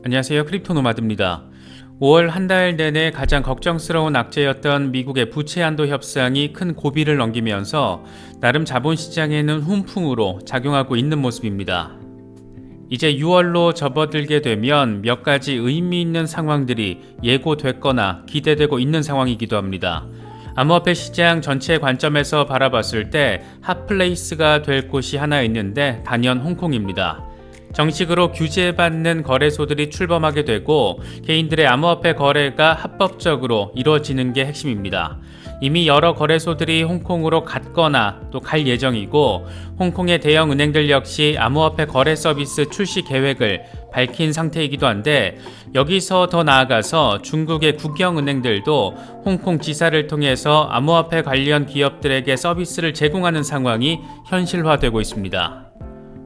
안녕하세요. 크립토노마드입니다. 5월 한 달 내내 가장 걱정스러운 악재였던 미국의 부채 한도 협상이 큰 고비를 넘기면서 나름 자본시장에는 훈풍으로 작용하고 있는 모습입니다. 이제 6월로 접어들게 되면 몇 가지 의미 있는 상황들이 예고됐거나 기대되고 있는 상황이기도 합니다. 암호화폐 시장 전체 관점에서 바라봤을 때 핫플레이스가 될 곳이 하나 있는데 단연 홍콩입니다. 정식으로 규제받는 거래소들이 출범하게 되고 개인들의 암호화폐 거래가 합법적으로 이루어지는 게 핵심입니다. 이미 여러 거래소들이 홍콩으로 갔거나 또 갈 예정이고 홍콩의 대형 은행들 역시 암호화폐 거래 서비스 출시 계획을 밝힌 상태이기도 한데 여기서 더 나아가서 중국의 국영은행들도 홍콩 지사를 통해서 암호화폐 관련 기업들에게 서비스를 제공하는 상황이 현실화되고 있습니다.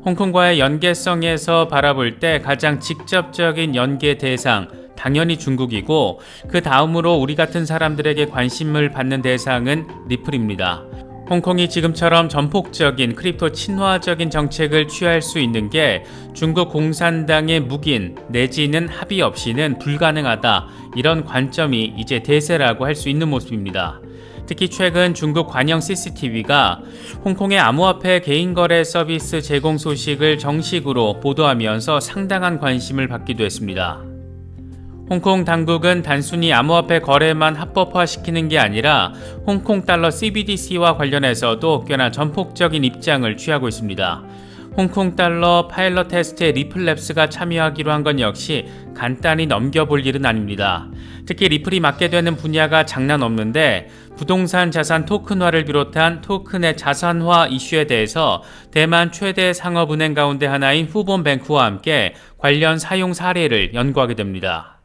홍콩과의 연계성에서 바라볼 때 가장 직접적인 연계 대상 당연히 중국이고 그 다음으로 우리 같은 사람들에게 관심을 받는 대상은 리플입니다. 홍콩이 지금처럼 전폭적인 크립토 친화적인 정책을 취할 수 있는 게 중국 공산당의 묵인 내지는 합의 없이는 불가능하다, 이런 관점이 이제 대세라고 할 수 있는 모습입니다. 특히 최근 중국 관영 CCTV가 홍콩의 암호화폐 개인거래 서비스 제공 소식을 정식으로 보도하면서 상당한 관심을 받기도 했습니다. 홍콩 당국은 단순히 암호화폐 거래만 합법화시키는 게 아니라 홍콩 달러 CBDC와 관련해서도 꽤나 전폭적인 입장을 취하고 있습니다. 홍콩 달러 파일럿 테스트에 리플랩스가 참여하기로 한 건 역시 간단히 넘겨볼 일은 아닙니다. 특히 리플이 맡게 되는 분야가 장난 없는데 부동산 자산 토큰화를 비롯한 토큰의 자산화 이슈에 대해서 대만 최대 상업은행 가운데 하나인 후본뱅크와 함께 관련 사용 사례를 연구하게 됩니다.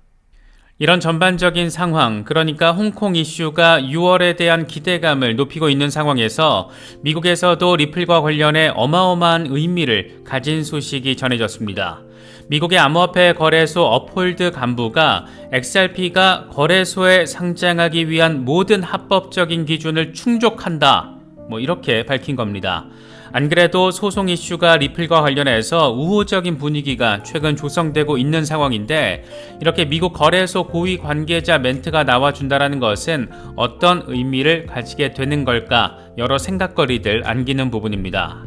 이런 전반적인 상황, 그러니까 홍콩 이슈가 6월에 대한 기대감을 높이고 있는 상황에서 미국에서도 리플과 관련해 어마어마한 의미를 가진 소식이 전해졌습니다. 미국의 암호화폐 거래소 업홀드 간부가 XRP가 거래소에 상장하기 위한 모든 합법적인 기준을 충족한다, 이렇게 밝힌 겁니다. 안 그래도 소송 이슈가 리플과 관련해서 우호적인 분위기가 최근 조성되고 있는 상황인데 이렇게 미국 거래소 고위 관계자 멘트가 나와준다는 것은 어떤 의미를 가지게 되는 걸까, 여러 생각거리들 안기는 부분입니다.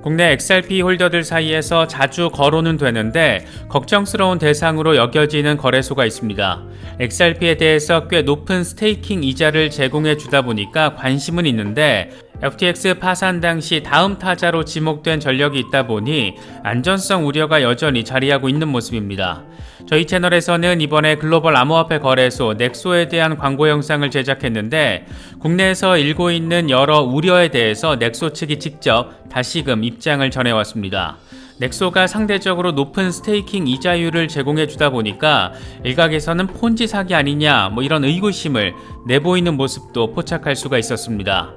국내 XRP 홀더들 사이에서 자주 거론은 되는데 걱정스러운 대상으로 여겨지는 거래소가 있습니다. XRP에 대해서 꽤 높은 스테이킹 이자를 제공해 주다 보니까 관심은 있는데 FTX 파산 당시 다음 타자로 지목된 전력이 있다 보니 안전성 우려가 여전히 자리하고 있는 모습입니다. 저희 채널에서는 이번에 글로벌 암호화폐 거래소 넥소에 대한 광고 영상을 제작했는데 국내에서 일고 있는 여러 우려에 대해서 넥소 측이 직접 다시금 입장을 전해왔습니다. 넥소가 상대적으로 높은 스테이킹 이자율을 제공해주다 보니까 일각에서는 폰지 사기 아니냐, 이런 의구심을 내보이는 모습도 포착할 수가 있었습니다.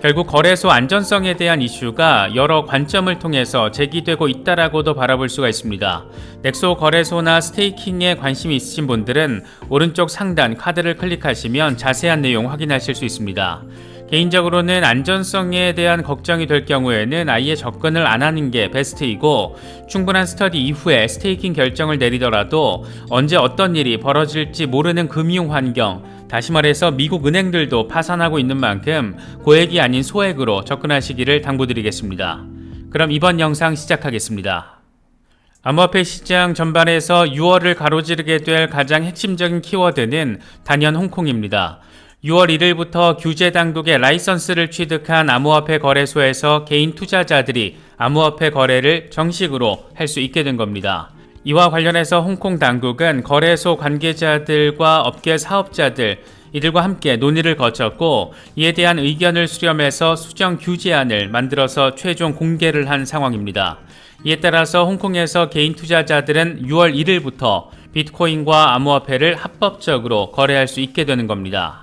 결국 거래소 안전성에 대한 이슈가 여러 관점을 통해서 제기되고 있다라고도 바라볼 수가 있습니다. 넥소 거래소나 스테이킹에 관심이 있으신 분들은 오른쪽 상단 카드를 클릭하시면 자세한 내용 확인하실 수 있습니다. 개인적으로는 안전성에 대한 걱정이 될 경우에는 아예 접근을 안 하는 게 베스트이고 충분한 스터디 이후에 스테이킹 결정을 내리더라도 언제 어떤 일이 벌어질지 모르는 금융 환경, 다시 말해서 미국 은행들도 파산하고 있는 만큼 고액이 아닌 소액으로 접근하시기를 당부드리겠습니다. 그럼 이번 영상 시작하겠습니다. 암호화폐 시장 전반에서 6월을 가로지르게 될 가장 핵심적인 키워드는 단연 홍콩입니다. 6월 1일부터 규제 당국의 라이선스를 취득한 암호화폐 거래소에서 개인 투자자들이 암호화폐 거래를 정식으로 할 수 있게 된 겁니다. 이와 관련해서 홍콩 당국은 거래소 관계자들과 업계 사업자들 이들과 함께 논의를 거쳤고 이에 대한 의견을 수렴해서 수정 규제안을 만들어서 최종 공개를 한 상황입니다. 이에 따라서 홍콩에서 개인 투자자들은 6월 1일부터 비트코인과 암호화폐를 합법적으로 거래할 수 있게 되는 겁니다.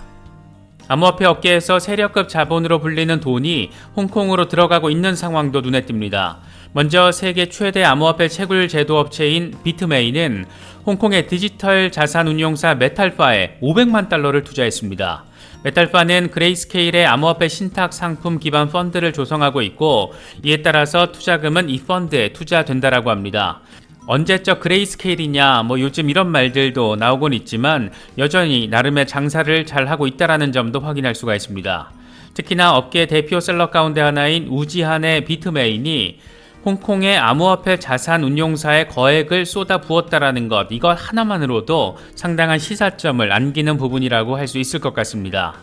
암호화폐 업계에서 세력급 자본으로 불리는 돈이 홍콩으로 들어가고 있는 상황도 눈에 띕니다. 먼저 세계 최대 암호화폐 채굴 제도 업체인 비트메인은 홍콩의 디지털 자산 운용사 메탈파에 500만 달러를 투자했습니다. 메탈파는 그레이스케일의 암호화폐 신탁 상품 기반 펀드를 조성하고 있고 이에 따라서 투자금은 이 펀드에 투자된다라고 합니다. 언제적 그레이스케일이냐 뭐 요즘 이런 말들도 나오곤 있지만 여전히 나름의 장사를 잘하고 있다는 점도 확인할 수가 있습니다. 특히나 업계 대표 셀러 가운데 하나인 우지한의 비트메인이 홍콩의 암호화폐 자산 운용사에 거액을 쏟아 부었다라는 것, 이것 하나만으로도 상당한 시사점을 안기는 부분이라고 할 수 있을 것 같습니다.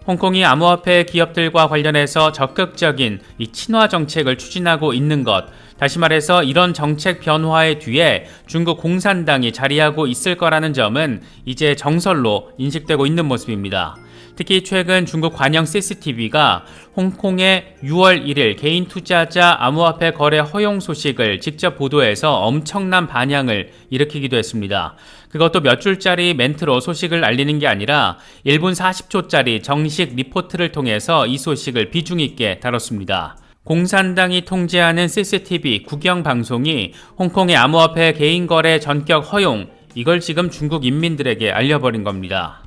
홍콩이 암호화폐 기업들과 관련해서 적극적인 이 친화 정책을 추진하고 있는 것, 다시 말해서 이런 정책 변화의 뒤에 중국 공산당이 자리하고 있을 거라는 점은 이제 정설로 인식되고 있는 모습입니다. 특히 최근 중국 관영 CCTV가 홍콩의 6월 1일 개인 투자자 암호화폐 거래 허용 소식을 직접 보도해서 엄청난 반향을 일으키기도 했습니다. 그것도 몇 줄짜리 멘트로 소식을 알리는 게 아니라 1분 40초짜리 정식 리포트를 통해서 이 소식을 비중 있게 다뤘습니다. 공산당이 통제하는 CCTV 국영방송이 홍콩의 암호화폐 개인 거래 전격 허용, 이걸 지금 중국 인민들에게 알려버린 겁니다.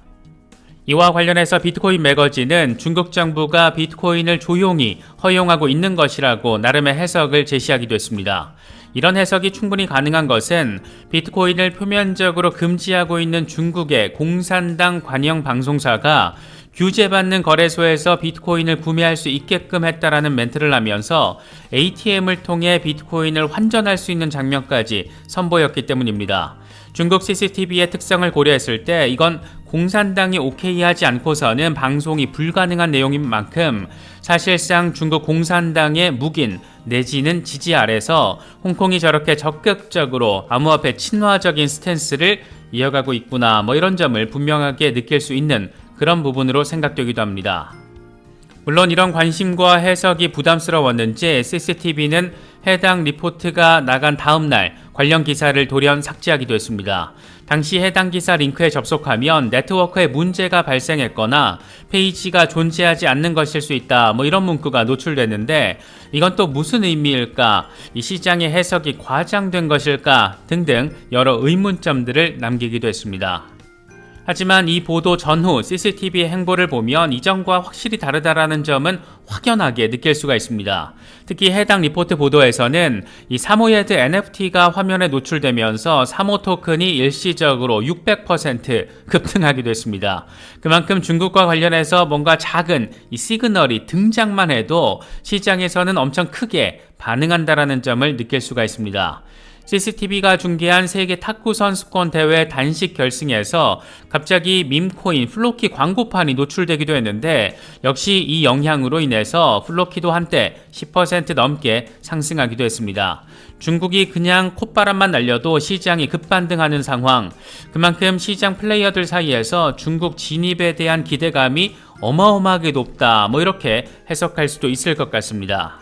이와 관련해서 비트코인 매거진은 중국 정부가 비트코인을 조용히 허용하고 있는 것이라고 나름의 해석을 제시하기도 했습니다. 이런 해석이 충분히 가능한 것은 비트코인을 표면적으로 금지하고 있는 중국의 공산당 관영 방송사가 규제받는 거래소에서 비트코인을 구매할 수 있게끔 했다라는 멘트를 하면서 ATM을 통해 비트코인을 환전할 수 있는 장면까지 선보였기 때문입니다. 중국 CCTV의 특성을 고려했을 때 이건 공산당이 오케이 하지 않고서는 방송이 불가능한 내용인 만큼 사실상 중국 공산당의 묵인 내지는 지지 아래서 홍콩이 저렇게 적극적으로 암호화폐 친화적인 스탠스를 이어가고 있구나, 뭐 이런 점을 분명하게 느낄 수 있는 그런 부분으로 생각되기도 합니다. 물론 이런 관심과 해석이 부담스러웠는지 CCTV는 해당 리포트가 나간 다음 날 관련 기사를 돌연 삭제하기도 했습니다. 당시 해당 기사 링크에 접속하면 네트워크에 문제가 발생했거나 페이지가 존재하지 않는 것일 수 있다, 뭐 이런 문구가 노출됐는데 이건 또 무슨 의미일까, 이 시장의 해석이 과장된 것일까 등등 여러 의문점들을 남기기도 했습니다. 하지만 이 보도 전후 CCTV의 행보를 보면 이전과 확실히 다르다라는 점은 확연하게 느낄 수가 있습니다. 특히 해당 리포트 보도에서는 이 사모예드 NFT가 화면에 노출되면서 사모 토큰이 일시적으로 600% 급등하기도 했습니다. 그만큼 중국과 관련해서 뭔가 작은 이 시그널이 등장만 해도 시장에서는 엄청 크게 반응한다라는 점을 느낄 수가 있습니다. CCTV가 중계한 세계 탁구 선수권 대회 단식 결승에서 갑자기 밈코인 플로키 광고판이 노출되기도 했는데 역시 이 영향으로 인해서 플로키도 한때 10% 넘게 상승하기도 했습니다. 중국이 그냥 콧바람만 날려도 시장이 급반등하는 상황, 그만큼 시장 플레이어들 사이에서 중국 진입에 대한 기대감이 어마어마하게 높다, 뭐 이렇게 해석할 수도 있을 것 같습니다.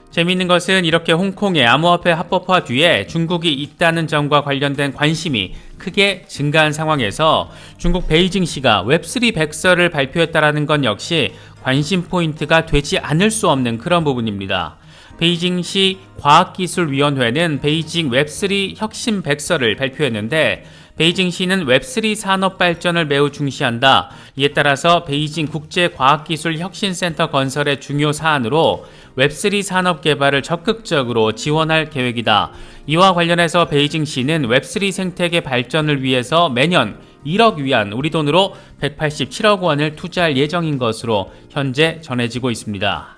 재미있는 것은 이렇게 홍콩의 암호화폐 합법화 뒤에 중국이 있다는 점과 관련된 관심이 크게 증가한 상황에서 중국 베이징시가 웹3 백서를 발표했다는 건 역시 관심 포인트가 되지 않을 수 없는 그런 부분입니다. 베이징시 과학기술위원회는 베이징 웹3 혁신 백서를 발표했는데 베이징시는 웹3 산업 발전을 매우 중시한다. 이에 따라서 베이징 국제과학기술혁신센터 건설의 중요 사안으로 웹3 산업 개발을 적극적으로 지원할 계획이다. 이와 관련해서 베이징시는 웹3 생태계 발전을 위해서 매년 1억 위안, 우리 돈으로 187억 원을 투자할 예정인 것으로 현재 전해지고 있습니다.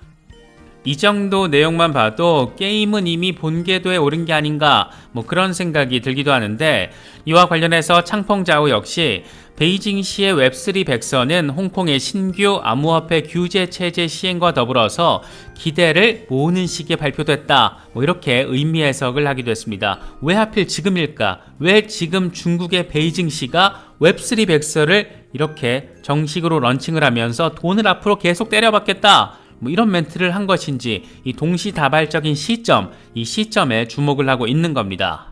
이 정도 내용만 봐도 게임은 이미 본궤도에 오른 게 아닌가, 뭐 그런 생각이 들기도 하는데 이와 관련해서 창펑자오 역시 베이징시의 웹3 백서는 홍콩의 신규 암호화폐 규제 체제 시행과 더불어서 기대를 모으는 식의 발표됐다, 뭐 이렇게 의미 해석을 하기도 했습니다. 왜 하필 지금일까? 왜 지금 중국의 베이징시가 웹3 백서를 이렇게 정식으로 런칭을 하면서 돈을 앞으로 계속 때려박겠다, 뭐 이런 멘트를 한 것인지 이 동시다발적인 시점, 이 시점에 주목을 하고 있는 겁니다.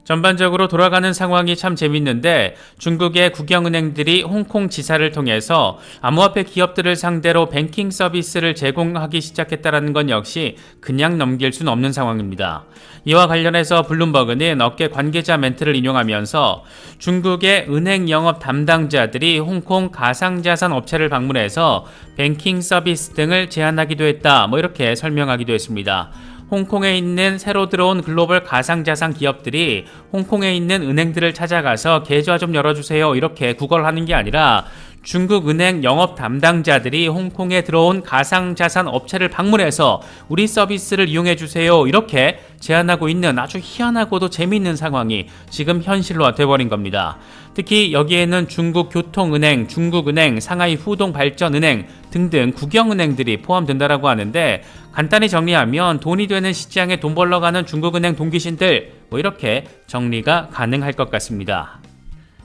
전반적으로 돌아가는 상황이 참 재밌는데 중국의 국영은행들이 홍콩 지사를 통해서 암호화폐 기업들을 상대로 뱅킹 서비스를 제공하기 시작했다는 건 역시 그냥 넘길 수는 없는 상황입니다. 이와 관련해서 블룸버그는 업계 관계자 멘트를 인용하면서 중국의 은행 영업 담당자들이 홍콩 가상자산 업체를 방문해서 뱅킹 서비스 등을 제안하기도 했다, 뭐 이렇게 설명하기도 했습니다. 홍콩에 있는 새로 들어온 글로벌 가상자산 기업들이 홍콩에 있는 은행들을 찾아가서 계좌 좀 열어주세요 이렇게 구걸하는 게 아니라 중국 은행 영업 담당자들이 홍콩에 들어온 가상자산 업체를 방문해서 우리 서비스를 이용해 주세요 이렇게 제안하고 있는 아주 희한하고도 재미있는 상황이 지금 현실로 돼버린 겁니다. 특히 여기에는 중국 교통은행, 중국은행, 상하이 후동발전은행 등등 국영은행들이 포함된다라고 하는데 간단히 정리하면 돈이 되는 시장에 돈 벌러 가는 중국은행 동기신들 이렇게 정리가 가능할 것 같습니다.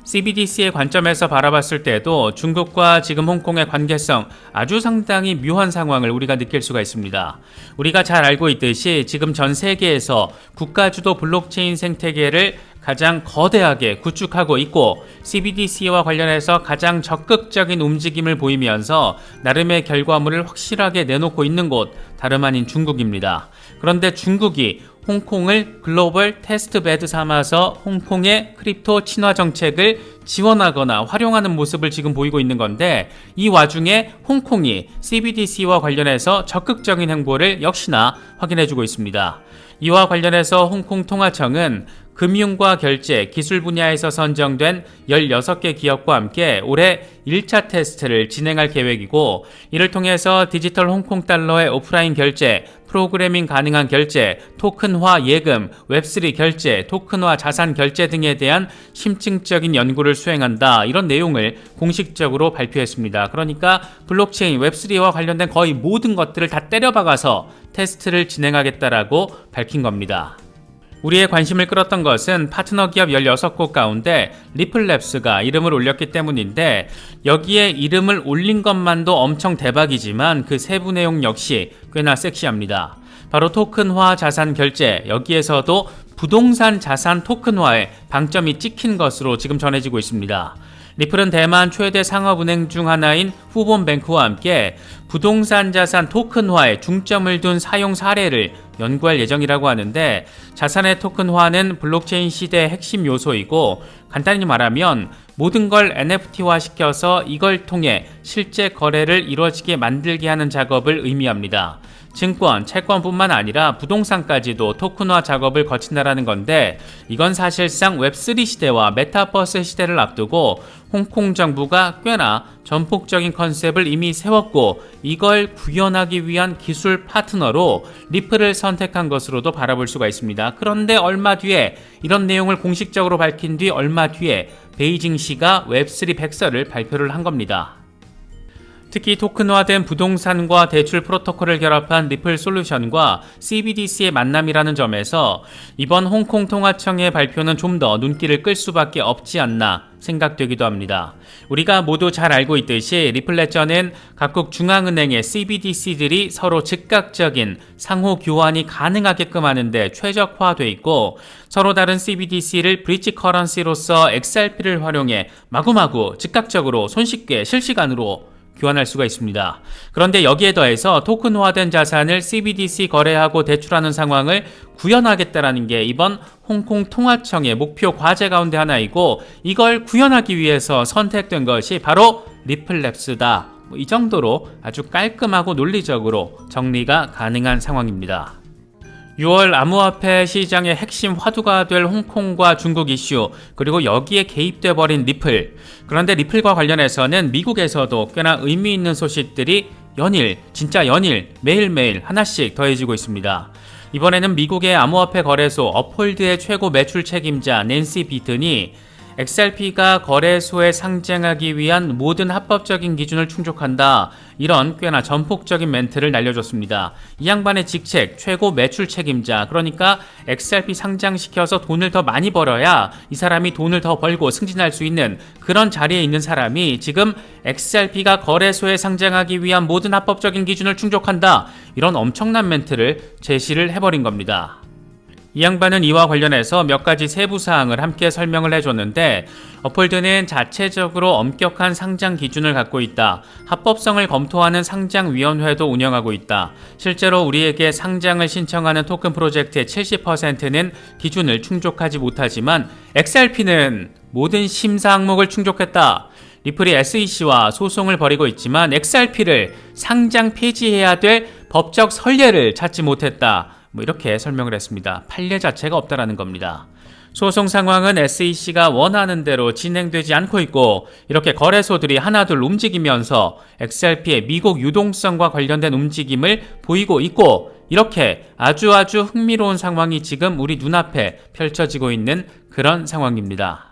CBDC의 관점에서 바라봤을 때도 중국과 지금 홍콩의 관계성 아주 상당히 묘한 상황을 우리가 느낄 수가 있습니다. 우리가 잘 알고 있듯이 지금 전 세계에서 국가주도 블록체인 생태계를 가장 거대하게 구축하고 있고 CBDC와 관련해서 가장 적극적인 움직임을 보이면서 나름의 결과물을 확실하게 내놓고 있는 곳 다름 아닌 중국입니다. 그런데 중국이 홍콩을 글로벌 테스트베드 삼아서 홍콩의 크립토 친화 정책을 지원하거나 활용하는 모습을 지금 보이고 있는 건데 이 와중에 홍콩이 CBDC와 관련해서 적극적인 행보를 역시나 확인해주고 있습니다. 이와 관련해서 홍콩통화청은 금융과 결제, 기술 분야에서 선정된 16개 기업과 함께 올해 1차 테스트를 진행할 계획이고 이를 통해서 디지털 홍콩 달러의 오프라인 결제, 프로그래밍 가능한 결제, 토큰화 예금, 웹3 결제, 토큰화 자산 결제 등에 대한 심층적인 연구를 수행한다. 이런 내용을 공식적으로 발표했습니다. 그러니까 블록체인, 웹3와 관련된 거의 모든 것들을 다 때려박아서 테스트를 진행하겠다라고 밝힌 겁니다. 우리의 관심을 끌었던 것은 파트너 기업 16곳 가운데 리플랩스가 이름을 올렸기 때문인데 여기에 이름을 올린 것만도 엄청 대박이지만 그 세부 내용 역시 꽤나 섹시합니다. 바로 토큰화 자산 결제, 여기에서도 부동산 자산 토큰화에 방점이 찍힌 것으로 지금 전해지고 있습니다. 리플은 대만 최대 상업은행 중 하나인 후본뱅크와 함께 부동산 자산 토큰화에 중점을 둔 사용 사례를 연구할 예정이라고 하는데 자산의 토큰화는 블록체인 시대의 핵심 요소이고 간단히 말하면 모든 걸 NFT화 시켜서 이걸 통해 실제 거래를 이루어지게 만들게 하는 작업을 의미합니다. 증권, 채권뿐만 아니라 부동산까지도 토큰화 작업을 거친다라는 건데 이건 사실상 웹3 시대와 메타버스 시대를 앞두고 홍콩 정부가 꽤나 전폭적인 컨셉을 이미 세웠고 이걸 구현하기 위한 기술 파트너로 리플을 선택한 것으로도 바라볼 수가 있습니다. 그런데 얼마 뒤에 이런 내용을 공식적으로 밝힌 뒤 얼마 뒤에 베이징시가 웹3 백서를 발표를 한 겁니다. 특히 토큰화된 부동산과 대출 프로토콜을 결합한 리플 솔루션과 CBDC의 만남이라는 점에서 이번 홍콩 통화청의 발표는 좀 더 눈길을 끌 수밖에 없지 않나 생각되기도 합니다. 우리가 모두 잘 알고 있듯이 리플레저는 각국 중앙은행의 CBDC들이 서로 즉각적인 상호 교환이 가능하게끔 하는데 최적화되어 있고 서로 다른 CBDC를 브릿지 커런시로서 XRP를 활용해 마구마구 즉각적으로 손쉽게 실시간으로 교환할 수가 있습니다. 그런데 여기에 더해서 토큰화된 자산을 CBDC 거래하고 대출하는 상황을 구현하겠다라는 게 이번 홍콩 통화청의 목표 과제 가운데 하나이고 이걸 구현하기 위해서 선택된 것이 바로 리플랩스다. 이 정도로 아주 깔끔하고 논리적으로 정리가 가능한 상황입니다. 6월 암호화폐 시장의 핵심 화두가 될 홍콩과 중국 이슈 그리고 여기에 개입돼 버린 리플. 그런데 리플과 관련해서는 미국에서도 꽤나 의미 있는 소식들이 진짜 연일 매일매일 하나씩 더해지고 있습니다. 이번에는 미국의 암호화폐 거래소 업홀드의 최고 매출 책임자 낸시 비튼이 XRP가 거래소에 상장하기 위한 모든 합법적인 기준을 충족한다. 이런 꽤나 전폭적인 멘트를 날려줬습니다. 이 양반의 직책, 최고 매출 책임자, 그러니까 XRP 상장시켜서 돈을 더 많이 벌어야 이 사람이 돈을 더 벌고 승진할 수 있는 그런 자리에 있는 사람이 지금 XRP가 거래소에 상장하기 위한 모든 합법적인 기준을 충족한다. 이런 엄청난 멘트를 제시를 해버린 겁니다. 이 양반은 이와 관련해서 몇 가지 세부 사항을 함께 설명을 해줬는데 업홀드는 자체적으로 엄격한 상장 기준을 갖고 있다. 합법성을 검토하는 상장위원회도 운영하고 있다. 실제로 우리에게 상장을 신청하는 토큰 프로젝트의 70%는 기준을 충족하지 못하지만 XRP는 모든 심사 항목을 충족했다. 리플이 SEC와 소송을 벌이고 있지만 XRP를 상장 폐지해야 될 법적 선례를 찾지 못했다. 뭐 이렇게 설명을 했습니다. 판례 자체가 없다라는 겁니다. 소송 상황은 SEC가 원하는 대로 진행되지 않고 있고 이렇게 거래소들이 하나둘 움직이면서 XRP의 미국 유동성과 관련된 움직임을 보이고 있고 이렇게 아주 흥미로운 상황이 지금 우리 눈앞에 펼쳐지고 있는 그런 상황입니다.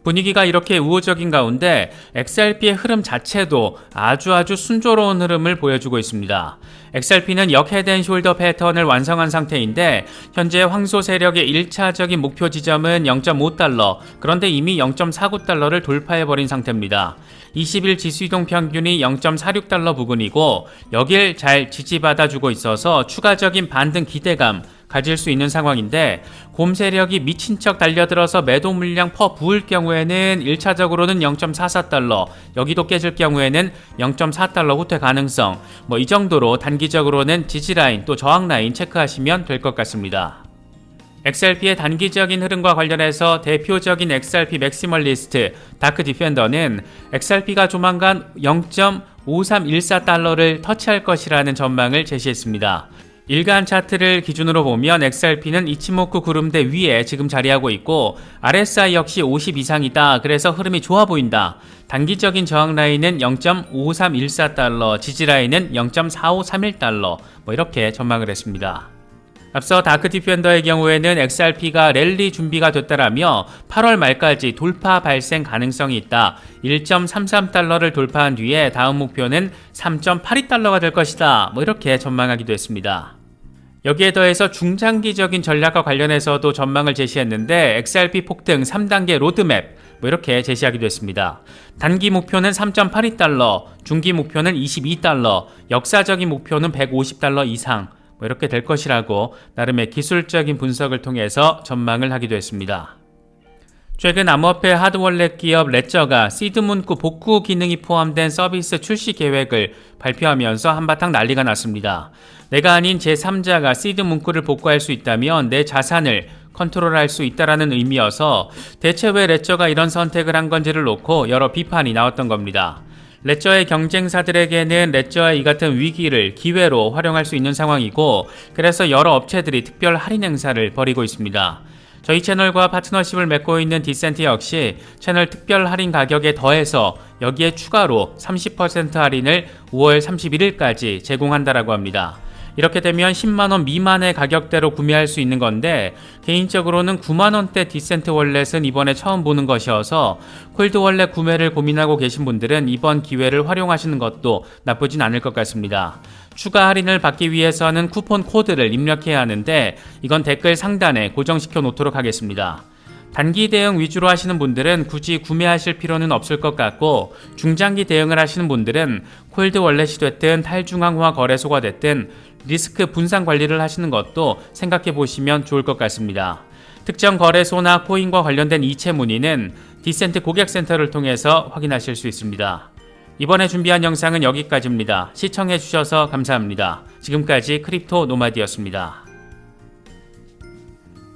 분위기가 이렇게 우호적인 가운데 XRP의 흐름 자체도 아주 순조로운 흐름을 보여주고 있습니다. XRP는 역헤드앤숄더 패턴을 완성한 상태인데 현재 황소 세력의 1차적인 목표 지점은 0.5달러, 그런데 이미 0.49달러를 돌파해버린 상태입니다. 20일 지수이동 평균이 0.46달러 부근이고 여길 잘 지지받아주고 있어서 추가적인 반등 기대감 가질 수 있는 상황인데 곰 세력이 미친 척 달려들어서 매도 물량 퍼 부을 경우에는 1차적으로는 0.44달러, 여기도 깨질 경우에는 0.4달러 후퇴 가능성, 뭐 이 정도로 단기적으로는 지지라인 또 저항라인 체크하시면 될 것 같습니다. XRP의 단기적인 흐름과 관련해서 대표적인 XRP 맥시멀리스트 다크 디펜더는 XRP가 조만간 0.5314달러를 터치할 것이라는 전망을 제시했습니다. 일간 차트를 기준으로 보면 XRP는 이치모쿠 구름대 위에 지금 자리하고 있고 RSI 역시 50 이상이다. 그래서 흐름이 좋아 보인다. 단기적인 저항 라인은 0.5314달러, 지지 라인은 0.4531달러 뭐 이렇게 전망을 했습니다. 앞서 다크 디펜더의 경우에는 XRP가 랠리 준비가 됐다라며 8월 말까지 돌파 발생 가능성이 있다. 1.33달러를 돌파한 뒤에 다음 목표는 3.82달러가 될 것이다. 뭐 이렇게 전망하기도 했습니다. 여기에 더해서 중장기적인 전략과 관련해서도 전망을 제시했는데 XRP 폭등 3단계 로드맵 뭐 이렇게 제시하기도 했습니다. 단기 목표는 3.82달러, 중기 목표는 22달러, 역사적인 목표는 150달러 이상 뭐 이렇게 될 것이라고 나름의 기술적인 분석을 통해서 전망을 하기도 했습니다. 최근 암호화폐 하드월렛 기업 레저가 시드문구 복구 기능이 포함된 서비스 출시 계획을 발표하면서 한바탕 난리가 났습니다. 내가 아닌 제3자가 시드 문구를 복구할 수 있다면 내 자산을 컨트롤할 수 있다라는 의미여서 대체 왜 레저가 이런 선택을 한 건지를 놓고 여러 비판이 나왔던 겁니다. 레저의 경쟁사들에게는 레저의 이 같은 위기를 기회로 활용할 수 있는 상황이고 그래서 여러 업체들이 특별 할인 행사를 벌이고 있습니다. 저희 채널과 파트너십을 맺고 있는 디센트 역시 채널 특별 할인 가격에 더해서 여기에 추가로 30% 할인을 5월 31일까지 제공한다라고 합니다. 이렇게 되면 10만원 미만의 가격대로 구매할 수 있는 건데 개인적으로는 9만원대 디센트 월렛은 이번에 처음 보는 것이어서 콜드 월렛 구매를 고민하고 계신 분들은 이번 기회를 활용하시는 것도 나쁘진 않을 것 같습니다. 추가 할인을 받기 위해서는 쿠폰 코드를 입력해야 하는데 이건 댓글 상단에 고정시켜 놓도록 하겠습니다. 단기 대응 위주로 하시는 분들은 굳이 구매하실 필요는 없을 것 같고 중장기 대응을 하시는 분들은 콜드 월렛이 됐든 탈중앙화 거래소가 됐든 리스크 분산 관리를 하시는 것도 생각해 보시면 좋을 것 같습니다. 특정 거래소나 코인과 관련된 이체 문의는 디센트 고객센터를 통해서 확인하실 수 있습니다. 이번에 준비한 영상은 여기까지입니다. 시청해 주셔서 감사합니다. 지금까지 크립토 노마드였습니다.